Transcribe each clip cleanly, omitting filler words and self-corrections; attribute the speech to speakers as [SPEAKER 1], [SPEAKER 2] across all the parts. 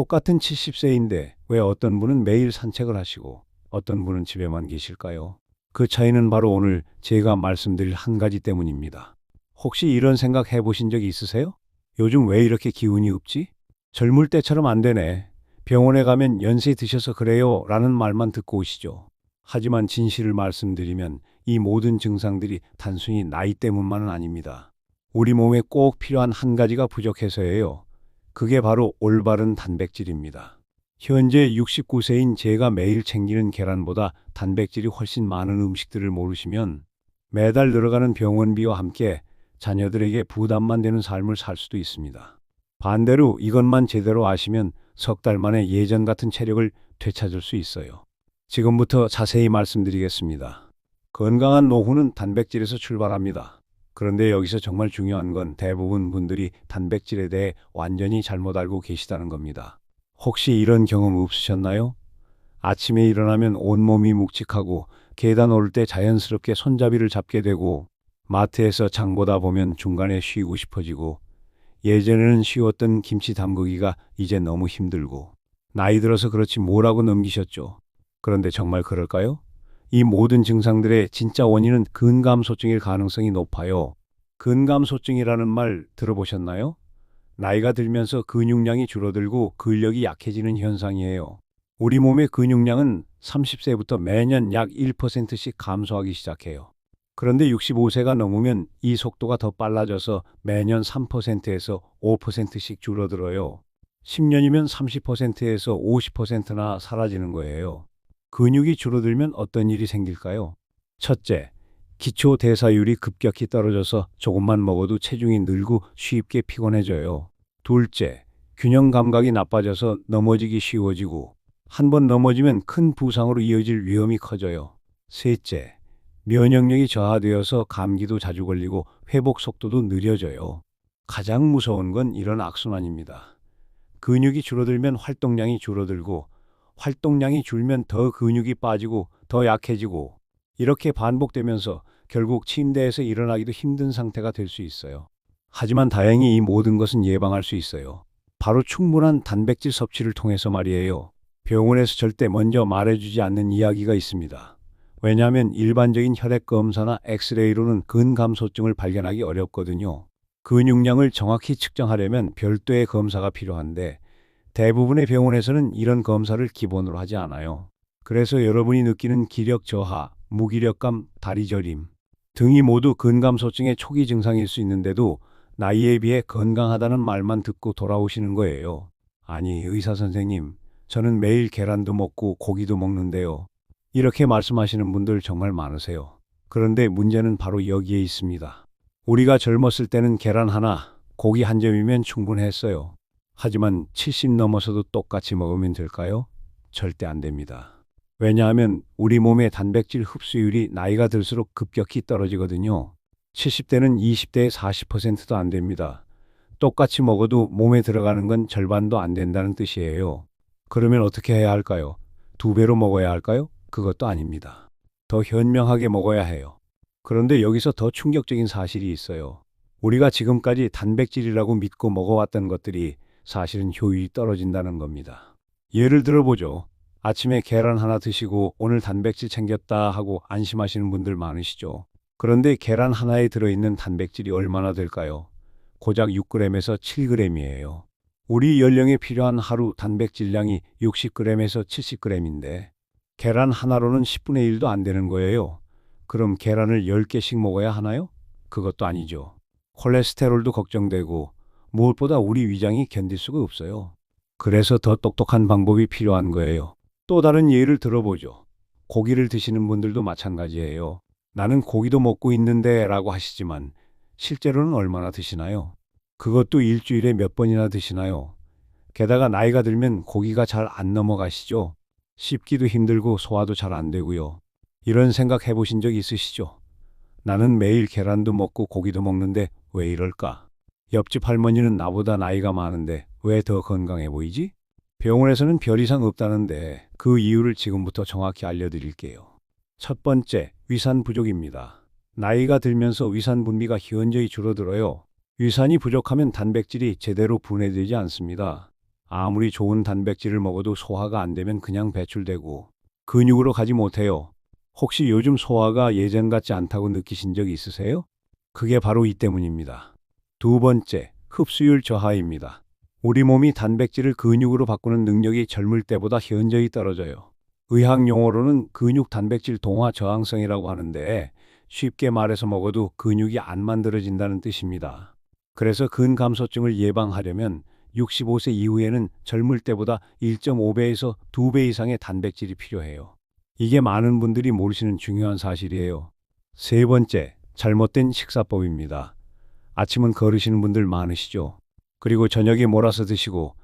[SPEAKER 1] 똑같은 70세인데 왜 어떤 분은 매일 산책을 하시고 어떤 분은 집에만 계실까요? 그 차이는 바로 오늘 제가 말씀드릴 한 가지 때문입니다. 혹시 이런 생각 해보신 적이 있으세요? 요즘 왜 이렇게 기운이 없지? 젊을 때처럼 안 되네. 병원에 가면 연세 드셔서 그래요 라는 말만 듣고 오시죠. 하지만 진실을 말씀드리면 이 모든 증상들이 단순히 나이 때문만은 아닙니다. 우리 몸에 꼭 필요한 한 가지가 부족해서예요. 그게 바로 올바른 단백질입니다. 현재 69세인 제가 매일 챙기는 계란보다 단백질이 훨씬 많은 음식들을 모르시면 매달 늘어가는 병원비와 함께 자녀들에게 부담만 되는 삶을 살 수도 있습니다. 반대로 이것만 제대로 아시면 석 달 만에 예전 같은 체력을 되찾을 수 있어요. 지금부터 자세히 말씀드리겠습니다. 건강한 노후는 단백질에서 출발합니다. 그런데 여기서 정말 중요한 건 대부분 분들이 단백질에 대해 완전히 잘못 알고 계시다는 겁니다. 혹시 이런 경험 없으셨나요? 아침에 일어나면 온몸이 묵직하고 계단 오를 때 자연스럽게 손잡이를 잡게 되고 마트에서 장 보다 보면 중간에 쉬고 싶어지고 예전에는 쉬웠던 김치 담그기가 이제 너무 힘들고 나이 들어서 그렇지 뭐라고 넘기셨죠. 그런데 정말 그럴까요? 이 모든 증상들의 진짜 원인은 근감소증일 가능성이 높아요. 근감소증이라는 말 들어보셨나요? 나이가 들면서 근육량이 줄어들고 근력이 약해지는 현상이에요. 우리 몸의 근육량은 30세부터 매년 약 1%씩 감소하기 시작해요. 그런데 65세가 넘으면 이 속도가 더 빨라져서 매년 3%에서 5%씩 줄어들어요. 10년이면 30%에서 50%나 사라지는 거예요. 근육이 줄어들면 어떤 일이 생길까요? 첫째, 기초 대사율이 급격히 떨어져서 조금만 먹어도 체중이 늘고 쉽게 피곤해져요. 둘째, 균형 감각이 나빠져서 넘어지기 쉬워지고 한 번 넘어지면 큰 부상으로 이어질 위험이 커져요. 셋째, 면역력이 저하되어서 감기도 자주 걸리고 회복 속도도 느려져요. 가장 무서운 건 이런 악순환입니다. 근육이 줄어들면 활동량이 줄어들고 활동량이 줄면 더 근육이 빠지고 더 약해지고 이렇게 반복되면서 결국 침대에서 일어나기도 힘든 상태가 될 수 있어요. 하지만 다행히 이 모든 것은 예방할 수 있어요. 바로 충분한 단백질 섭취를 통해서 말이에요. 병원에서 절대 먼저 말해주지 않는 이야기가 있습니다. 왜냐하면 일반적인 혈액 검사나 엑스레이로는 근감소증을 발견하기 어렵거든요. 근육량을 정확히 측정하려면 별도의 검사가 필요한데 대부분의 병원에서는 이런 검사를 기본으로 하지 않아요. 그래서 여러분이 느끼는 기력 저하, 무기력감, 다리 저림 등이 모두 근감소증의 초기 증상일 수 있는데도 나이에 비해 건강하다는 말만 듣고 돌아오시는 거예요. 아니, 의사 선생님, 저는 매일 계란도 먹고 고기도 먹는데요. 이렇게 말씀하시는 분들 정말 많으세요. 그런데 문제는 바로 여기에 있습니다. 우리가 젊었을 때는 계란 하나, 고기 한 점이면 충분했어요. 하지만 70 넘어서도 똑같이 먹으면 될까요? 절대 안 됩니다. 왜냐하면 우리 몸의 단백질 흡수율이 나이가 들수록 급격히 떨어지거든요. 70대는 20대의 40%도 안 됩니다. 똑같이 먹어도 몸에 들어가는 건 절반도 안 된다는 뜻이에요. 그러면 어떻게 해야 할까요? 2배로 먹어야 할까요? 그것도 아닙니다. 더 현명하게 먹어야 해요. 그런데 여기서 더 충격적인 사실이 있어요. 우리가 지금까지 단백질이라고 믿고 먹어왔던 것들이 사실은 효율이 떨어진다는 겁니다. 예를 들어보죠. 아침에 계란 하나 드시고 오늘 단백질 챙겼다 하고 안심하시는 분들 많으시죠. 그런데 계란 하나에 들어있는 단백질이 얼마나 될까요? 고작 6g에서 7g이에요. 우리 연령에 필요한 하루 단백질량이 60g에서 70g인데 계란 하나로는 10분의 1도 안 되는 거예요. 그럼 계란을 10개씩 먹어야 하나요? 그것도 아니죠. 콜레스테롤도 걱정되고 무엇보다 우리 위장이 견딜 수가 없어요. 그래서 더 똑똑한 방법이 필요한 거예요. 또 다른 예를 들어보죠. 고기를 드시는 분들도 마찬가지예요. 나는 고기도 먹고 있는데 라고 하시지만 실제로는 얼마나 드시나요? 그것도 일주일에 몇 번이나 드시나요? 게다가 나이가 들면 고기가 잘 안 넘어가시죠? 씹기도 힘들고 소화도 잘 안 되고요. 이런 생각 해보신 적 있으시죠? 나는 매일 계란도 먹고 고기도 먹는데 왜 이럴까? 옆집 할머니는 나보다 나이가 많은데 왜 더 건강해 보이지? 병원에서는 별 이상 없다는데 그 이유를 지금부터 정확히 알려드릴게요. 첫 번째, 위산 부족입니다. 나이가 들면서 위산 분비가 현저히 줄어들어요. 위산이 부족하면 단백질이 제대로 분해되지 않습니다. 아무리 좋은 단백질을 먹어도 소화가 안 되면 그냥 배출되고 근육으로 가지 못해요. 혹시 요즘 소화가 예전 같지 않다고 느끼신 적 있으세요? 그게 바로 이 때문입니다. 두 번째, 흡수율 저하입니다. 우리 몸이 단백질을 근육으로 바꾸는 능력이 젊을 때보다 현저히 떨어져요. 의학 용어로는 근육 단백질 동화 저항성이라고 하는데 쉽게 말해서 먹어도 근육이 안 만들어진다는 뜻입니다. 그래서 근감소증을 예방하려면 65세 이후에는 젊을 때보다 1.5배에서 2배 이상의 단백질이 필요해요. 이게 많은 분들이 모르시는 중요한 사실이에요. 세 번째, 잘못된 식사법입니다. 아침은 거르시는 분들 많으시죠? 그리고 저녁에 몰아서 드시고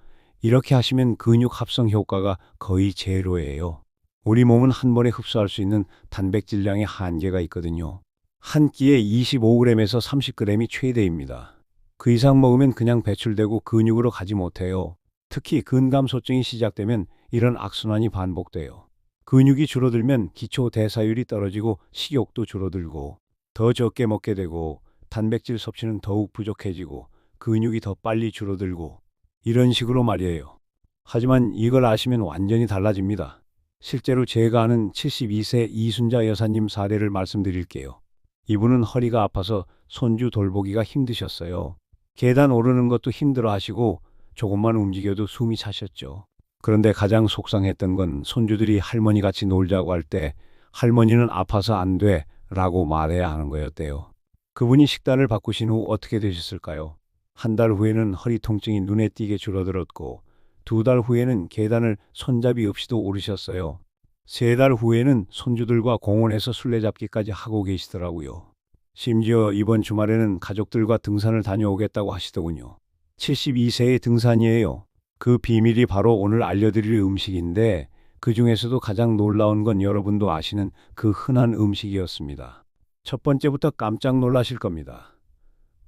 [SPEAKER 1] 이렇게 하시면 근육 합성 효과가 거의 제로예요. 우리 몸은 한 번에 흡수할 수 있는 단백질량의 한계가 있거든요. 한 끼에 25g에서 30g이 최대입니다. 그 이상 먹으면 그냥 배출되고 근육으로 가지 못해요. 특히 근감소증이 시작되면 이런 악순환이 반복돼요. 근육이 줄어들면 기초 대사율이 떨어지고 식욕도 줄어들고 더 적게 먹게 되고 단백질 섭취는 더욱 부족해지고 근육이 더 빨리 줄어들고 이런 식으로 말이에요. 하지만 이걸 아시면 완전히 달라집니다. 실제로 제가 아는 72세 이순자 여사님 사례를 말씀드릴게요. 이분은 허리가 아파서 손주 돌보기가 힘드셨어요. 계단 오르는 것도 힘들어 하시고 조금만 움직여도 숨이 차셨죠. 그런데 가장 속상했던 건 손주들이 할머니 같이 놀자고 할 때 할머니는 아파서 안 돼 라고 말해야 하는 거였대요. 그분이 식단을 바꾸신 후 어떻게 되셨을까요? 한 달 후에는 허리 통증이 눈에 띄게 줄어들었고 2달 후에는 계단을 손잡이 없이도 오르셨어요. 3달 후에는 손주들과 공원에서 술래잡기까지 하고 계시더라고요. 심지어 이번 주말에는 가족들과 등산을 다녀오겠다고 하시더군요. 72세의 등산이에요. 그 비밀이 바로 오늘 알려드릴 음식인데 그 중에서도 가장 놀라운 건 여러분도 아시는 그 흔한 음식이었습니다. 첫 번째부터 깜짝 놀라실 겁니다.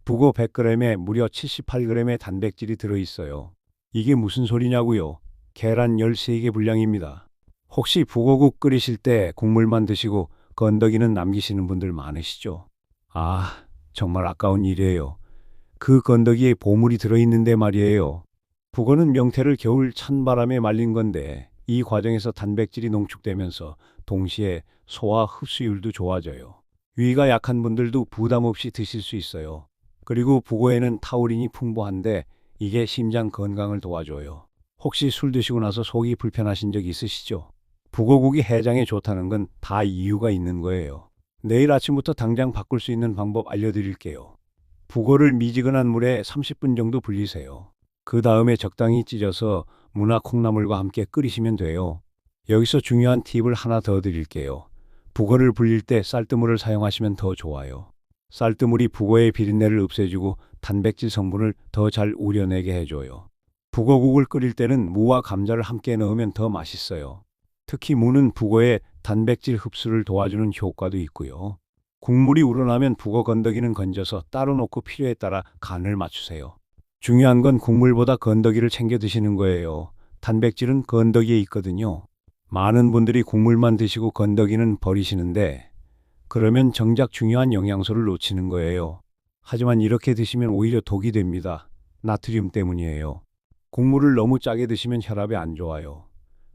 [SPEAKER 1] 북어 100g에 무려 78g의 단백질이 들어있어요. 이게 무슨 소리냐고요? 계란 13개 분량입니다. 혹시 북어국 끓이실 때 국물만 드시고 건더기는 남기시는 분들 많으시죠? 아, 정말 아까운 일이에요. 그 건더기에 보물이 들어있는데 말이에요. 북어는 명태를 겨울 찬바람에 말린 건데 이 과정에서 단백질이 농축되면서 동시에 소화 흡수율도 좋아져요. 위가 약한 분들도 부담 없이 드실 수 있어요. 그리고 북어에는 타우린이 풍부한데 이게 심장 건강을 도와줘요. 혹시 술 드시고 나서 속이 불편하신 적 있으시죠? 북어국이 해장에 좋다는 건 다 이유가 있는 거예요. 내일 아침부터 당장 바꿀 수 있는 방법 알려드릴게요. 북어를 미지근한 물에 30분 정도 불리세요. 그 다음에 적당히 찢어서 무나 콩나물과 함께 끓이시면 돼요. 여기서 중요한 팁을 하나 더 드릴게요. 북어를 불릴 때 쌀뜨물을 사용하시면 더 좋아요. 쌀뜨물이 북어의 비린내를 없애주고 단백질 성분을 더 잘 우려내게 해줘요. 북어국을 끓일 때는 무와 감자를 함께 넣으면 더 맛있어요. 특히 무는 북어의 단백질 흡수를 도와주는 효과도 있고요. 국물이 우러나면 북어 건더기는 건져서 따로 놓고 필요에 따라 간을 맞추세요. 중요한 건 국물보다 건더기를 챙겨 드시는 거예요. 단백질은 건더기에 있거든요. 많은 분들이 국물만 드시고 건더기는 버리시는데 그러면 정작 중요한 영양소를 놓치는 거예요. 하지만 이렇게 드시면 오히려 독이 됩니다. 나트륨 때문이에요. 국물을 너무 짜게 드시면 혈압에 안 좋아요.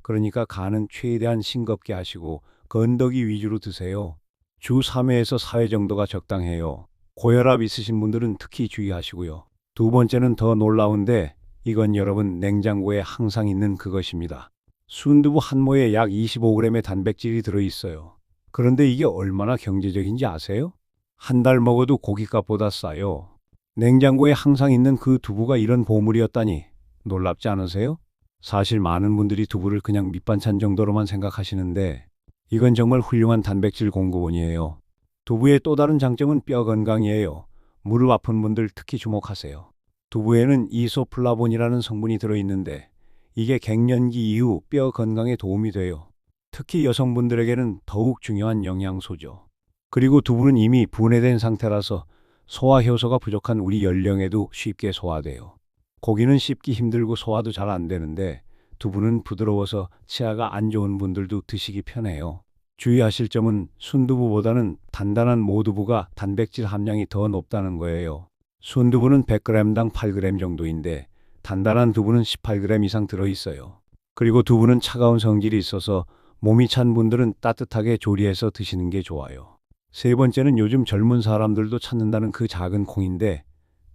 [SPEAKER 1] 그러니까 간은 최대한 싱겁게 하시고 건더기 위주로 드세요. 주 3회에서 4회 정도가 적당해요. 고혈압 있으신 분들은 특히 주의하시고요. 두 번째는 더 놀라운데 이건 여러분 냉장고에 항상 있는 그것입니다. 순두부 한 모에 약 25g의 단백질이 들어있어요. 그런데 이게 얼마나 경제적인지 아세요? 한 달 먹어도 고깃값보다 싸요. 냉장고에 항상 있는 그 두부가 이런 보물이었다니 놀랍지 않으세요? 사실 많은 분들이 두부를 그냥 밑반찬 정도로만 생각하시는데 이건 정말 훌륭한 단백질 공급원이에요. 두부의 또 다른 장점은 뼈 건강이에요. 무릎 아픈 분들 특히 주목하세요. 두부에는 이소플라본이라는 성분이 들어있는데 이게 갱년기 이후 뼈 건강에 도움이 돼요. 특히 여성분들에게는 더욱 중요한 영양소죠. 그리고 두부는 이미 분해된 상태라서 소화 효소가 부족한 우리 연령에도 쉽게 소화돼요. 고기는 씹기 힘들고 소화도 잘 안 되는데 두부는 부드러워서 치아가 안 좋은 분들도 드시기 편해요. 주의하실 점은 순두부보다는 단단한 모두부가 단백질 함량이 더 높다는 거예요. 순두부는 100g당 8g 정도인데 단단한 두부는 18g 이상 들어있어요. 그리고 두부는 차가운 성질이 있어서 몸이 찬 분들은 따뜻하게 조리해서 드시는 게 좋아요. 세 번째는 요즘 젊은 사람들도 찾는다는 그 작은 콩인데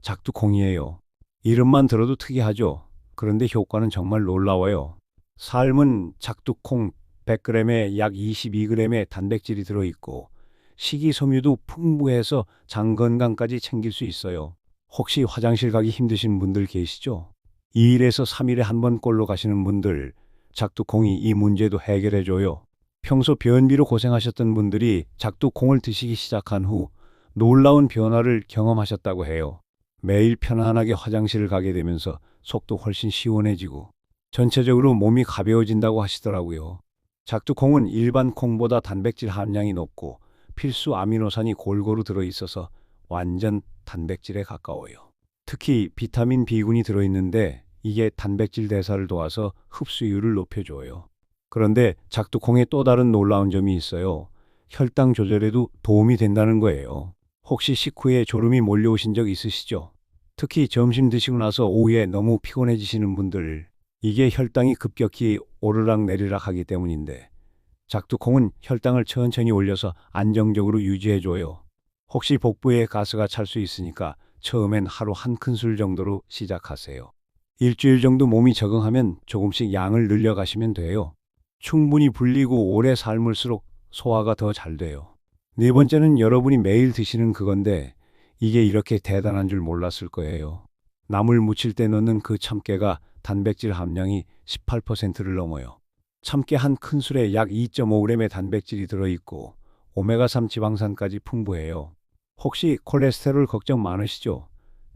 [SPEAKER 1] 작두콩이에요. 이름만 들어도 특이하죠. 그런데 효과는 정말 놀라워요. 삶은 작두콩 100g에 약 22g의 단백질이 들어있고 식이섬유도 풍부해서 장 건강까지 챙길 수 있어요. 혹시 화장실 가기 힘드신 분들 계시죠? 2일에서 3일에 한 번 꼴로 가시는 분들, 작두콩이 이 문제도 해결해줘요. 평소 변비로 고생하셨던 분들이 작두콩을 드시기 시작한 후 놀라운 변화를 경험하셨다고 해요. 매일 편안하게 화장실을 가게 되면서 속도 훨씬 시원해지고 전체적으로 몸이 가벼워진다고 하시더라고요. 작두콩은 일반 콩보다 단백질 함량이 높고 필수 아미노산이 골고루 들어있어서 완전 단백질에 가까워요. 특히 비타민 B군이 들어있는데 이게 단백질 대사를 도와서 흡수율을 높여줘요. 그런데 작두콩에 또 다른 놀라운 점이 있어요. 혈당 조절에도 도움이 된다는 거예요. 혹시 식후에 졸음이 몰려오신 적 있으시죠? 특히 점심 드시고 나서 오후에 너무 피곤해지시는 분들, 이게 혈당이 급격히 오르락 내리락 하기 때문인데 작두콩은 혈당을 천천히 올려서 안정적으로 유지해줘요. 혹시 복부에 가스가 찰 수 있으니까 처음엔 하루 한 큰술 정도로 시작하세요. 일주일 정도 몸이 적응하면 조금씩 양을 늘려가시면 돼요. 충분히 불리고 오래 삶을수록 소화가 더 잘 돼요. 네 번째는 여러분이 매일 드시는 그건데 이게 이렇게 대단한 줄 몰랐을 거예요. 나물 무칠 때 넣는 그 참깨가 단백질 함량이 18%를 넘어요. 참깨 한 큰술에 약 2.5g의 단백질이 들어있고 오메가3 지방산까지 풍부해요. 혹시 콜레스테롤 걱정 많으시죠?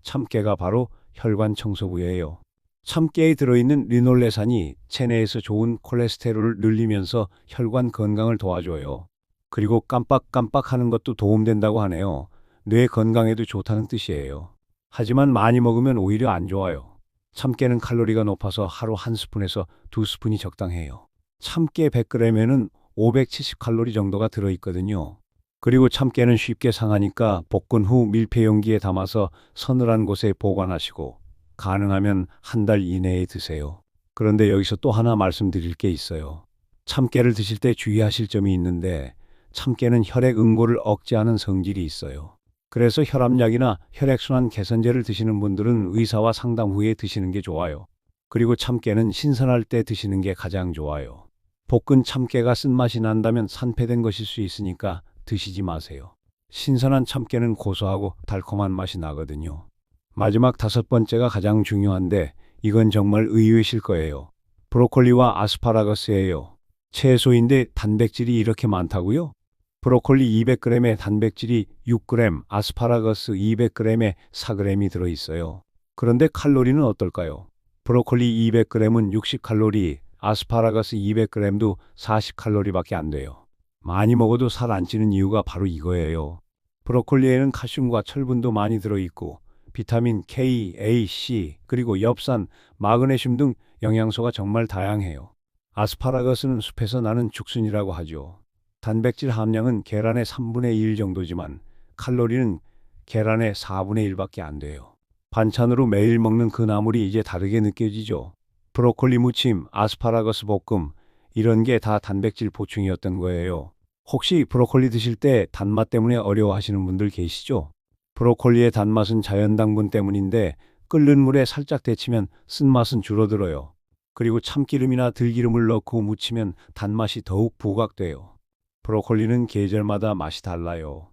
[SPEAKER 1] 참깨가 바로 혈관 청소부예요. 참깨에 들어있는 리놀레산이 체내에서 좋은 콜레스테롤을 늘리면서 혈관 건강을 도와줘요. 그리고 깜빡깜빡 하는 것도 도움된다고 하네요. 뇌 건강에도 좋다는 뜻이에요. 하지만 많이 먹으면 오히려 안 좋아요. 참깨는 칼로리가 높아서 하루 한 스푼에서 두 스푼이 적당해요. 참깨 100g에는 570칼로리 정도가 들어있거든요. 그리고 참깨는 쉽게 상하니까 볶은 후 밀폐 용기에 담아서 서늘한 곳에 보관하시고 가능하면 한 달 이내에 드세요. 그런데 여기서 또 하나 말씀드릴 게 있어요. 참깨를 드실 때 주의하실 점이 있는데 참깨는 혈액 응고를 억제하는 성질이 있어요. 그래서 혈압약이나 혈액순환 개선제를 드시는 분들은 의사와 상담 후에 드시는 게 좋아요. 그리고 참깨는 신선할 때 드시는 게 가장 좋아요. 볶은 참깨가 쓴맛이 난다면 산패된 것일 수 있으니까 드시지 마세요. 신선한 참깨는 고소하고 달콤한 맛이 나거든요. 마지막 다섯 번째가 가장 중요한데 이건 정말 의외실 거예요. 브로콜리와 아스파라거스예요. 채소인데 단백질이 이렇게 많다고요? 브로콜리 200g에 단백질이 6g, 아스파라거스 200g에 4g이 들어있어요. 그런데 칼로리는 어떨까요? 브로콜리 200g은 60칼로리, 아스파라거스 200g도 40칼로리밖에 안 돼요. 많이 먹어도 살 안 찌는 이유가 바로 이거예요. 브로콜리에는 칼슘과 철분도 많이 들어있고 비타민 K, A, C, 그리고 엽산, 마그네슘 등 영양소가 정말 다양해요. 아스파라거스는 숲에서 나는 죽순이라고 하죠. 단백질 함량은 계란의 3분의 1 정도지만 칼로리는 계란의 4분의 1밖에 안 돼요. 반찬으로 매일 먹는 그 나물이 이제 다르게 느껴지죠. 브로콜리 무침, 아스파라거스 볶음, 이런 게 다 단백질 보충이었던 거예요. 혹시 브로콜리 드실 때 단맛 때문에 어려워하시는 분들 계시죠? 브로콜리의 단맛은 자연당분 때문인데 끓는 물에 살짝 데치면 쓴맛은 줄어들어요. 그리고 참기름이나 들기름을 넣고 무치면 단맛이 더욱 부각돼요. 브로콜리는 계절마다 맛이 달라요.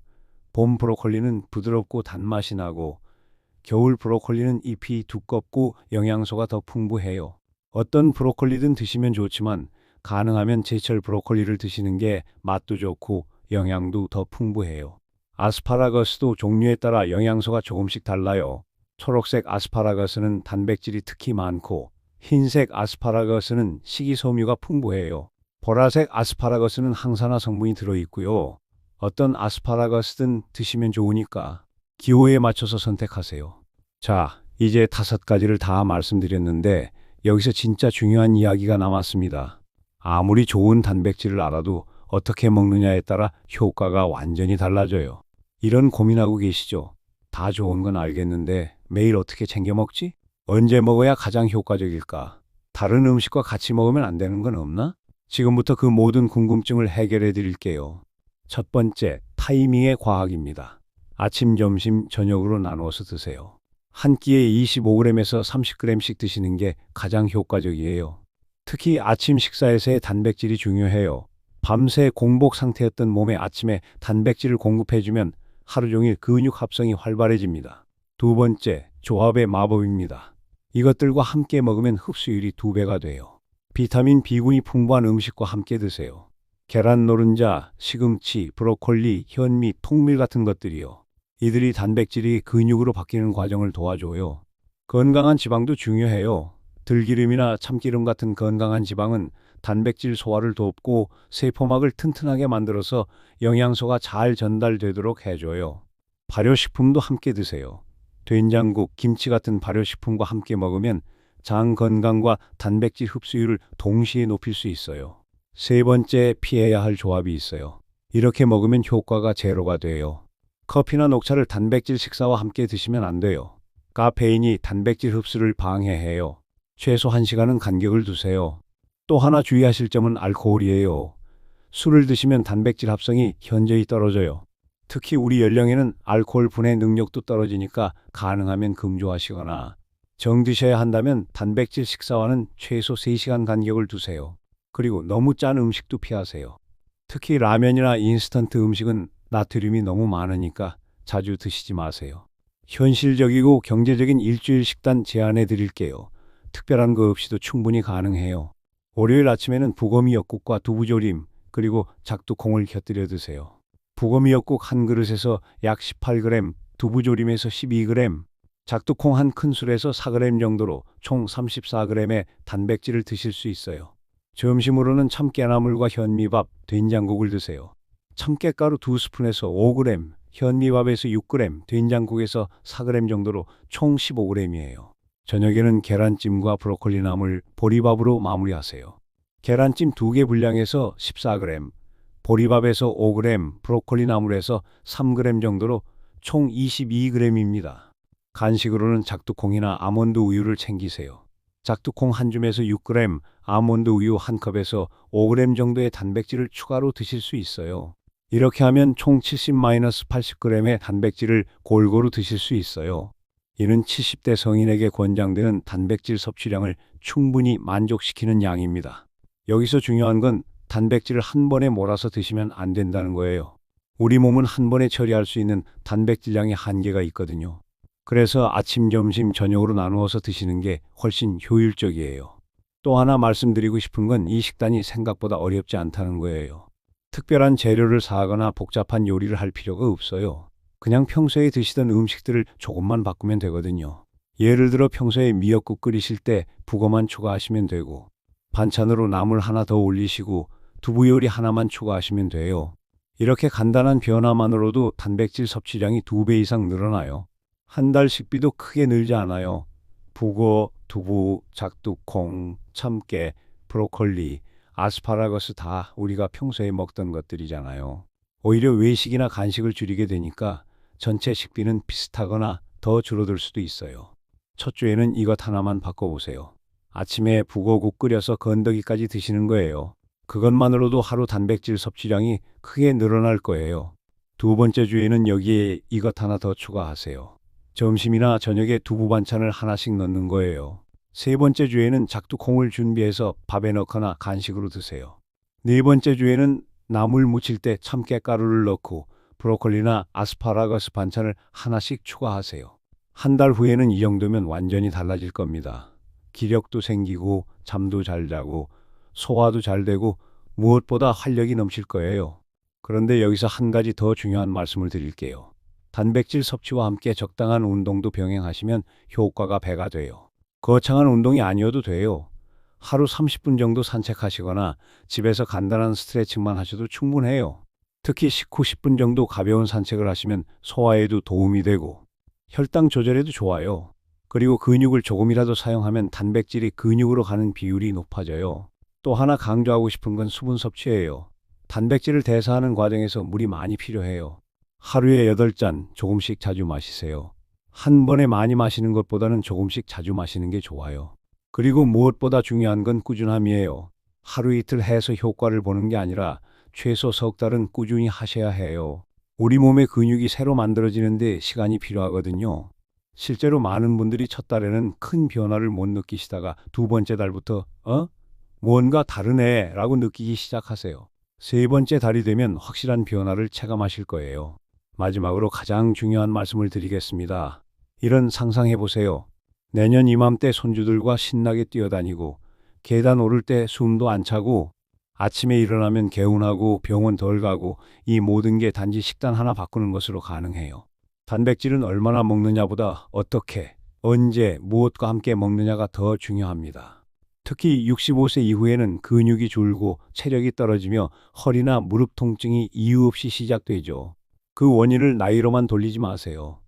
[SPEAKER 1] 봄 브로콜리는 부드럽고 단맛이 나고 겨울 브로콜리는 잎이 두껍고 영양소가 더 풍부해요. 어떤 브로콜리든 드시면 좋지만 가능하면 제철 브로콜리를 드시는 게 맛도 좋고 영양도 더 풍부해요. 아스파라거스도 종류에 따라 영양소가 조금씩 달라요. 초록색 아스파라거스는 단백질이 특히 많고 흰색 아스파라거스는 식이섬유가 풍부해요. 보라색 아스파라거스는 항산화 성분이 들어있고요. 어떤 아스파라거스든 드시면 좋으니까 기호에 맞춰서 선택하세요. 자, 이제 5가지를 다 말씀드렸는데 여기서 진짜 중요한 이야기가 남았습니다. 아무리 좋은 단백질을 알아도 어떻게 먹느냐에 따라 효과가 완전히 달라져요. 이런 고민하고 계시죠? 다 좋은 건 알겠는데 매일 어떻게 챙겨 먹지? 언제 먹어야 가장 효과적일까? 다른 음식과 같이 먹으면 안 되는 건 없나? 지금부터 그 모든 궁금증을 해결해 드릴게요. 첫 번째, 타이밍의 과학입니다. 아침, 점심, 저녁으로 나누어서 드세요. 한 끼에 25g에서 30g씩 드시는 게 가장 효과적이에요. 특히 아침 식사에서의 단백질이 중요해요. 밤새 공복 상태였던 몸에 아침에 단백질을 공급해주면 하루 종일 근육 합성이 활발해집니다. 두 번째, 조합의 마법입니다. 이것들과 함께 먹으면 흡수율이 2배가 돼요. 비타민 B군이 풍부한 음식과 함께 드세요. 계란 노른자, 시금치, 브로콜리, 현미, 통밀 같은 것들이요. 이들이 단백질이 근육으로 바뀌는 과정을 도와줘요. 건강한 지방도 중요해요. 들기름이나 참기름 같은 건강한 지방은 단백질 소화를 돕고 세포막을 튼튼하게 만들어서 영양소가 잘 전달되도록 해줘요. 발효식품도 함께 드세요. 된장국, 김치 같은 발효식품과 함께 먹으면 장 건강과 단백질 흡수율을 동시에 높일 수 있어요. 세 번째, 피해야 할 조합이 있어요. 이렇게 먹으면 효과가 제로가 돼요. 커피나 녹차를 단백질 식사와 함께 드시면 안 돼요. 카페인이 단백질 흡수를 방해해요. 최소 1시간은 간격을 두세요. 또 하나 주의하실 점은 알코올이에요. 술을 드시면 단백질 합성이 현저히 떨어져요. 특히 우리 연령에는 알코올 분해 능력도 떨어지니까 가능하면 금조하시거나 정 드셔야 한다면 단백질 식사와는 최소 3시간 간격을 두세요. 그리고 너무 짠 음식도 피하세요. 특히 라면이나 인스턴트 음식은 나트륨이 너무 많으니까 자주 드시지 마세요. 현실적이고 경제적인 일주일 식단 제안해 드릴게요. 특별한 거 없이도 충분히 가능해요. 월요일 아침에는 북어미역국과 두부조림 그리고 작두콩을 곁들여 드세요. 북어미역국 한 그릇에서 약 18g, 두부조림에서 12g, 작두콩 한 큰술에서 4g 정도로 총 34g의 단백질을 드실 수 있어요. 점심으로는 참깨나물과 현미밥, 된장국을 드세요. 참깨가루 2스푼에서 5g, 현미밥에서 6g, 된장국에서 4g 정도로 총 15g이에요. 저녁에는 계란찜과 브로콜리 나물, 보리밥으로 마무리하세요. 계란찜 2개 분량에서 14g, 보리밥에서 5g, 브로콜리 나물에서 3g 정도로 총 22g입니다. 간식으로는 작두콩이나 아몬드 우유를 챙기세요. 작두콩 한 줌에서 6g, 아몬드 우유 한 컵에서 5g 정도의 단백질을 추가로 드실 수 있어요. 이렇게 하면 총 70-80g의 단백질을 골고루 드실 수 있어요. 이는 70대 성인에게 권장되는 단백질 섭취량을 충분히 만족시키는 양입니다. 여기서 중요한 건 단백질을 한 번에 몰아서 드시면 안 된다는 거예요. 우리 몸은 한 번에 처리할 수 있는 단백질량의 한계가 있거든요. 그래서 아침, 점심, 저녁으로 나누어서 드시는 게 훨씬 효율적이에요. 또 하나 말씀드리고 싶은 건 이 식단이 생각보다 어렵지 않다는 거예요. 특별한 재료를 사거나 복잡한 요리를 할 필요가 없어요. 그냥 평소에 드시던 음식들을 조금만 바꾸면 되거든요. 예를 들어 평소에 미역국 끓이실 때 북어만 추가하시면 되고 반찬으로 나물 하나 더 올리시고 두부 요리 하나만 추가하시면 돼요. 이렇게 간단한 변화만으로도 단백질 섭취량이 2배 이상 늘어나요. 한 달 식비도 크게 늘지 않아요. 북어, 두부, 작두콩, 참깨, 브로콜리, 아스파라거스 다 우리가 평소에 먹던 것들이잖아요. 오히려 외식이나 간식을 줄이게 되니까 전체 식비는 비슷하거나 더 줄어들 수도 있어요. 첫 주에는 이것 하나만 바꿔보세요. 아침에 북어국 끓여서 건더기까지 드시는 거예요. 그것만으로도 하루 단백질 섭취량이 크게 늘어날 거예요. 두 번째 주에는 여기에 이것 하나 더 추가하세요. 점심이나 저녁에 두부 반찬을 하나씩 넣는 거예요. 세 번째 주에는 작두콩을 준비해서 밥에 넣거나 간식으로 드세요. 네 번째 주에는 나물 무칠 때 참깨가루를 넣고 브로콜리나 아스파라거스 반찬을 하나씩 추가하세요. 한 달 후에는 이 정도면 완전히 달라질 겁니다. 기력도 생기고 잠도 잘 자고 소화도 잘 되고 무엇보다 활력이 넘칠 거예요. 그런데 여기서 한 가지 더 중요한 말씀을 드릴게요. 단백질 섭취와 함께 적당한 운동도 병행하시면 효과가 배가 돼요. 거창한 운동이 아니어도 돼요. 하루 30분 정도 산책하시거나 집에서 간단한 스트레칭만 하셔도 충분해요. 특히 식후 10분 정도 가벼운 산책을 하시면 소화에도 도움이 되고 혈당 조절에도 좋아요. 그리고 근육을 조금이라도 사용하면 단백질이 근육으로 가는 비율이 높아져요. 또 하나 강조하고 싶은 건 수분 섭취예요. 단백질을 대사하는 과정에서 물이 많이 필요해요. 하루에 8잔 조금씩 자주 마시세요. 한 번에 많이 마시는 것보다는 조금씩 자주 마시는 게 좋아요. 그리고 무엇보다 중요한 건 꾸준함이에요. 하루 이틀 해서 효과를 보는 게 아니라 최소 석 달은 꾸준히 하셔야 해요. 우리 몸의 근육이 새로 만들어지는데 시간이 필요하거든요. 실제로 많은 분들이 첫 달에는 큰 변화를 못 느끼시다가 두 번째 달부터 뭔가 다르네 라고 느끼기 시작하세요. 세 번째 달이 되면 확실한 변화를 체감하실 거예요. 마지막으로 가장 중요한 말씀을 드리겠습니다. 이런 상상해 보세요. 내년 이맘때 손주들과 신나게 뛰어다니고 계단 오를 때 숨도 안 차고 아침에 일어나면 개운하고 병원 덜 가고 이 모든 게 단지 식단 하나 바꾸는 것으로 가능해요. 단백질은 얼마나 먹느냐보다 어떻게, 언제, 무엇과 함께 먹느냐가 더 중요합니다. 특히 65세 이후에는 근육이 줄고 체력이 떨어지며 허리나 무릎 통증이 이유 없이 시작되죠. 그 원인을 나이로만 돌리지 마세요.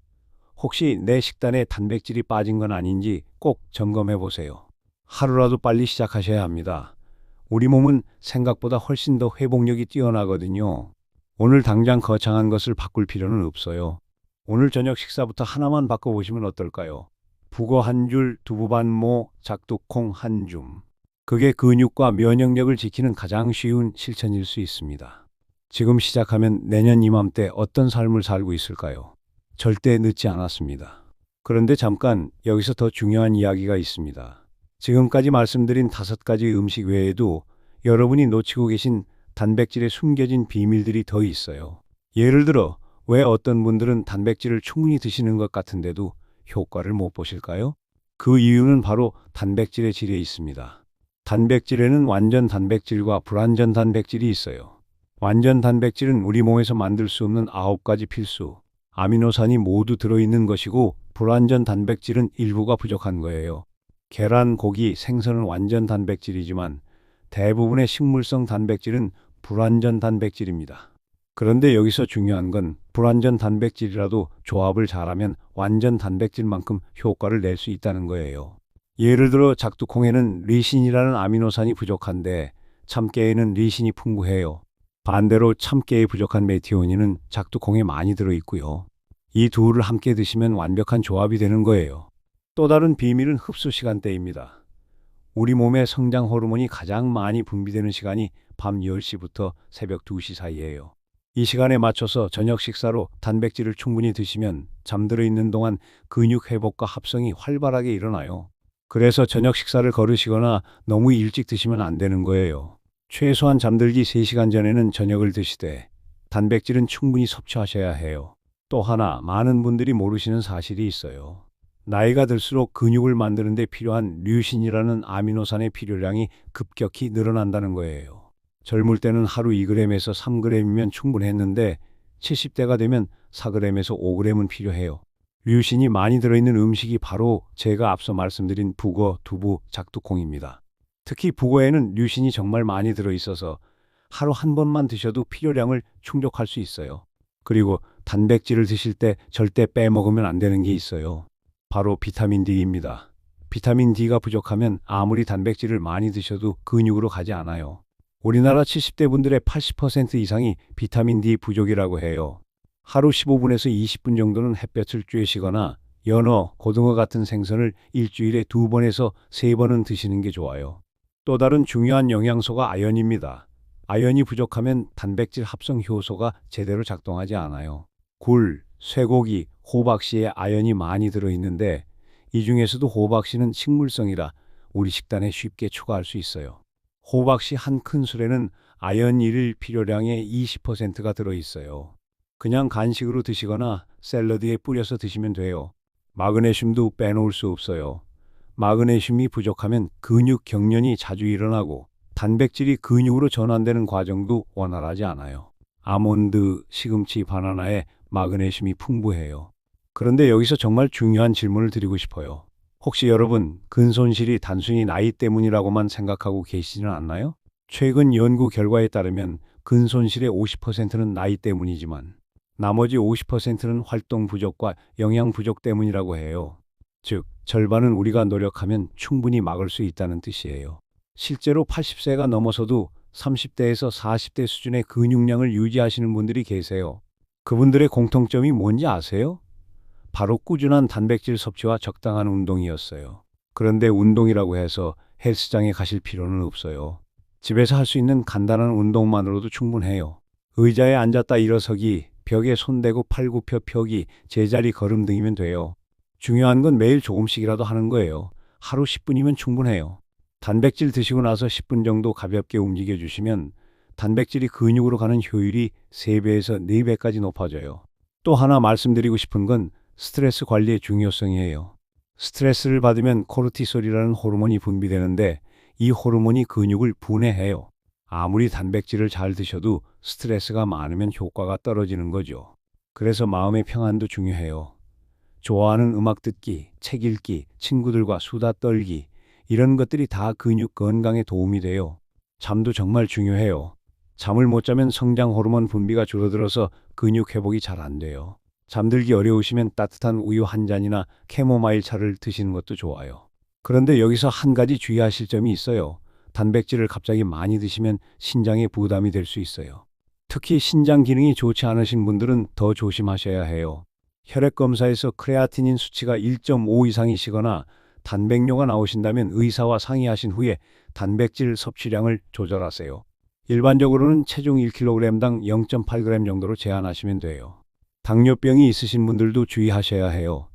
[SPEAKER 1] 혹시 내 식단에 단백질이 빠진 건 아닌지 꼭 점검해 보세요. 하루라도 빨리 시작하셔야 합니다. 우리 몸은 생각보다 훨씬 더 회복력이 뛰어나거든요. 오늘 당장 거창한 것을 바꿀 필요는 없어요. 오늘 저녁 식사부터 하나만 바꿔보시면 어떨까요? 북어 한 줄, 두부반모, 작두콩 한 줌. 그게 근육과 면역력을 지키는 가장 쉬운 실천일 수 있습니다. 지금 시작하면 내년 이맘때 어떤 삶을 살고 있을까요? 절대 늦지 않았습니다. 그런데 잠깐 여기서 더 중요한 이야기가 있습니다. 지금까지 말씀드린 5가지 음식 외에도 여러분이 놓치고 계신 단백질에 숨겨진 비밀들이 더 있어요. 예를 들어 왜 어떤 분들은 단백질을 충분히 드시는 것 같은데도 효과를 못 보실까요? 그 이유는 바로 단백질의 질에 있습니다. 단백질에는 완전 단백질과 불완전 단백질이 있어요. 완전 단백질은 우리 몸에서 만들 수 없는 9가지 필수 아미노산이 모두 들어있는 것이고 불완전 단백질은 일부가 부족한 거예요. 계란, 고기, 생선은 완전 단백질이지만 대부분의 식물성 단백질은 불완전 단백질입니다. 그런데 여기서 중요한 건 불완전 단백질이라도 조합을 잘하면 완전 단백질만큼 효과를 낼 수 있다는 거예요. 예를 들어 작두콩에는 리신이라는 아미노산이 부족한데 참깨에는 리신이 풍부해요. 반대로 참깨에 부족한 메티오닌은 작두콩에 많이 들어있고요. 이 둘을 함께 드시면 완벽한 조합이 되는 거예요. 또 다른 비밀은 흡수 시간대입니다. 우리 몸의 성장 호르몬이 가장 많이 분비되는 시간이 밤 10시부터 새벽 2시 사이예요. 이 시간에 맞춰서 저녁 식사로 단백질을 충분히 드시면 잠들어 있는 동안 근육 회복과 합성이 활발하게 일어나요. 그래서 저녁 식사를 거르시거나 너무 일찍 드시면 안 되는 거예요. 최소한 잠들기 3시간 전에는 저녁을 드시되 단백질은 충분히 섭취하셔야 해요. 또 하나 많은 분들이 모르시는 사실이 있어요. 나이가 들수록 근육을 만드는 데 필요한 류신이라는 아미노산의 필요량이 급격히 늘어난다는 거예요. 젊을 때는 하루 2g에서 3g이면 충분했는데 70대가 되면 4g에서 5g은 필요해요. 류신이 많이 들어있는 음식이 바로 제가 앞서 말씀드린 북어, 두부, 작두콩입니다. 특히 북어에는 류신이 정말 많이 들어있어서 하루 한 번만 드셔도 필요량을 충족할 수 있어요. 그리고 단백질을 드실 때 절대 빼먹으면 안 되는 게 있어요. 바로 비타민 D입니다. 비타민 D가 부족하면 아무리 단백질을 많이 드셔도 근육으로 가지 않아요. 우리나라 70대 분들의 80% 이상이 비타민 D 부족이라고 해요. 하루 15분에서 20분 정도는 햇볕을 쬐시거나 연어, 고등어 같은 생선을 일주일에 2번에서 3번은 드시는 게 좋아요. 또 다른 중요한 영양소가 아연입니다. 아연이 부족하면 단백질 합성 효소가 제대로 작동하지 않아요. 굴, 쇠고기, 호박씨에 아연이 많이 들어있는데 이 중에서도 호박씨는 식물성이라 우리 식단에 쉽게 추가할 수 있어요. 호박씨 한 큰술에는 아연 1일 필요량의 20%가 들어있어요. 그냥 간식으로 드시거나 샐러드에 뿌려서 드시면 돼요. 마그네슘도 빼놓을 수 없어요. 마그네슘이 부족하면 근육 경련이 자주 일어나고 단백질이 근육으로 전환되는 과정도 원활하지 않아요. 아몬드, 시금치, 바나나에 마그네슘이 풍부해요. 그런데 여기서 정말 중요한 질문을 드리고 싶어요. 혹시 여러분 근손실이 단순히 나이 때문이라고만 생각하고 계시지는 않나요? 최근 연구 결과에 따르면 근손실의 50%는 나이 때문이지만 나머지 50%는 활동 부족과 영양 부족 때문이라고 해요. 즉, 절반은 우리가 노력하면 충분히 막을 수 있다는 뜻이에요. 실제로 80세가 넘어서도 30대에서 40대 수준의 근육량을 유지하시는 분들이 계세요. 그분들의 공통점이 뭔지 아세요? 바로 꾸준한 단백질 섭취와 적당한 운동이었어요. 그런데 운동이라고 해서 헬스장에 가실 필요는 없어요. 집에서 할 수 있는 간단한 운동만으로도 충분해요. 의자에 앉았다 일어서기, 벽에 손대고 팔굽혀 펴기, 제자리 걸음 등이면 돼요. 중요한 건 매일 조금씩이라도 하는 거예요. 하루 10분이면 충분해요. 단백질 드시고 나서 10분 정도 가볍게 움직여 주시면 단백질이 근육으로 가는 효율이 3배에서 4배까지 높아져요. 또 하나 말씀드리고 싶은 건 스트레스 관리의 중요성이에요. 스트레스를 받으면 코르티솔이라는 호르몬이 분비되는데 이 호르몬이 근육을 분해해요. 아무리 단백질을 잘 드셔도 스트레스가 많으면 효과가 떨어지는 거죠. 그래서 마음의 평안도 중요해요. 좋아하는 음악 듣기, 책 읽기, 친구들과 수다 떨기, 이런 것들이 다 근육 건강에 도움이 돼요. 잠도 정말 중요해요. 잠을 못 자면 성장 호르몬 분비가 줄어들어서 근육 회복이 잘 안 돼요. 잠들기 어려우시면 따뜻한 우유 한 잔이나 캐모마일 차를 드시는 것도 좋아요. 그런데 여기서 한 가지 주의하실 점이 있어요. 단백질을 갑자기 많이 드시면 신장에 부담이 될 수 있어요. 특히 신장 기능이 좋지 않으신 분들은 더 조심하셔야 해요. 혈액 검사에서 크레아티닌 수치가 1.5 이상이시거나 단백뇨가 나오신다면 의사와 상의하신 후에 단백질 섭취량을 조절하세요. 일반적으로는 체중 1kg당 0.8g 정도로 제한하시면 돼요. 당뇨병이 있으신 분들도 주의하셔야 해요.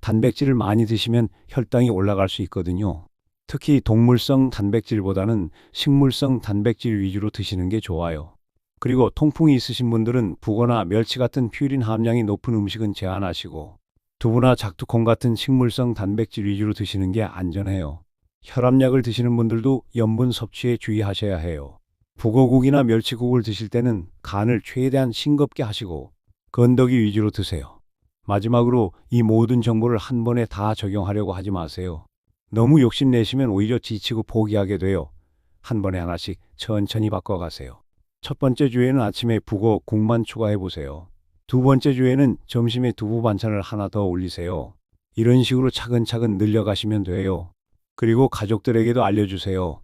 [SPEAKER 1] 단백질을 많이 드시면 혈당이 올라갈 수 있거든요. 특히 동물성 단백질보다는 식물성 단백질 위주로 드시는 게 좋아요. 그리고 통풍이 있으신 분들은 북어나 멸치 같은 퓨린 함량이 높은 음식은 제한하시고 두부나 작두콩 같은 식물성 단백질 위주로 드시는 게 안전해요. 혈압약을 드시는 분들도 염분 섭취에 주의하셔야 해요. 북어국이나 멸치국을 드실 때는 간을 최대한 싱겁게 하시고 건더기 위주로 드세요. 마지막으로 이 모든 정보를 한 번에 다 적용하려고 하지 마세요. 너무 욕심내시면 오히려 지치고 포기하게 돼요. 한 번에 하나씩 천천히 바꿔가세요. 첫 번째 주에는 아침에 북어 국만 추가해 보세요. 두 번째 주에는 점심에 두부 반찬을 하나 더 올리세요. 이런 식으로 차근차근 늘려가시면 돼요. 그리고 가족들에게도 알려주세요.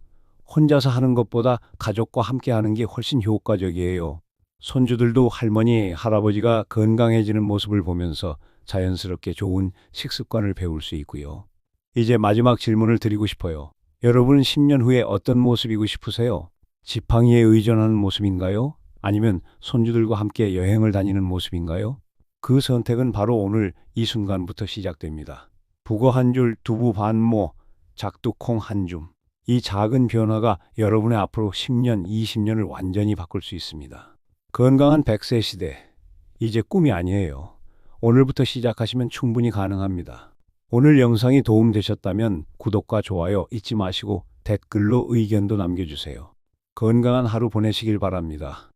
[SPEAKER 1] 혼자서 하는 것보다 가족과 함께 하는 게 훨씬 효과적이에요. 손주들도 할머니, 할아버지가 건강해지는 모습을 보면서 자연스럽게 좋은 식습관을 배울 수 있고요. 이제 마지막 질문을 드리고 싶어요. 여러분은 10년 후에 어떤 모습이고 싶으세요? 지팡이에 의존하는 모습인가요? 아니면 손주들과 함께 여행을 다니는 모습인가요? 그 선택은 바로 오늘 이 순간부터 시작됩니다. 북어 한 줄, 두부 반모, 작두콩 한 줌. 이 작은 변화가 여러분의 앞으로 10년, 20년을 완전히 바꿀 수 있습니다. 건강한 100세 시대. 이제 꿈이 아니에요. 오늘부터 시작하시면 충분히 가능합니다. 오늘 영상이 도움되셨다면 구독과 좋아요 잊지 마시고 댓글로 의견도 남겨주세요. 건강한 하루 보내시길 바랍니다.